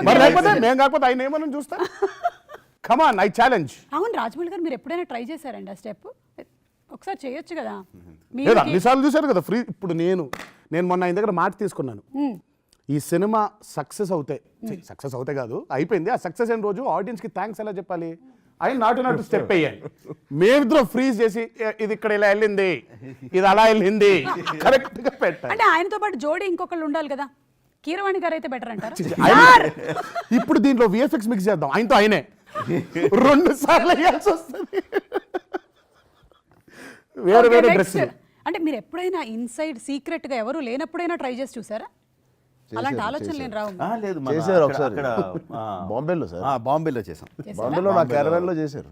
మరి లేకపోతే మేము కాకపోతే ఆయన ఏమని చూస్తా. కమాన్, ఐ ఛాలెంజ్. అవును రాజమౌళి గారు, మీరు ఎప్పుడైనా ట్రై చేశారండి ఆ స్టెప్? ఒకసారి చేయొచ్చు కదా. లేదా అన్నిసార్లు చూశారు కదా ఫ్రీ. ఇప్పుడు నేను మొన్న ఆయన దగ్గర మాట తీసుకున్నాను, ఈ సినిమా సక్సెస్ అవుతే కాదు అయిపోయింది, ఆ సక్సెస్ అయిన రోజు ఆడియన్స్కి థ్యాంక్స్ ఎలా చెప్పాలి, ఆయన నాటు స్టెప్ అయ్యాను. మేమిద్దరం ఫ్రీజ్ చేసి ఇది ఇక్కడ ఇలా వెళ్ళింది, ఇది అలా వెళ్ళింది, కరెక్ట్ గా పెట్టాలి. అంటే ఆయనతో పాటు జోడి ఇంకొకళ్ళు ఉండాలి కదా. కీరవాణి గారు అయితే బెటర్ అంటారు. ఇప్పుడు దీంట్లో విఎఫ్ఎక్స్ మిక్స్ చేద్దాం, ఆయనతో ఆయనే 2 సార్లు వేయాల్సి వస్తుంది. వేరే డ్రెస్. అంటే మీరు ఎప్పుడైనా ఇన్సైడ్ సీక్రెట్ గా ఎవరు లేనప్పుడైనా ట్రై చేసి చూసారా? అలాంటి ఆలోచనలు ఏం రావు? లేదు, చేశారు ఒకసారి అక్కడ బాంబేలో సార్. బాంబేలో చేసాం. బాంబేలో నా క్యారవాన్లో చేశారు.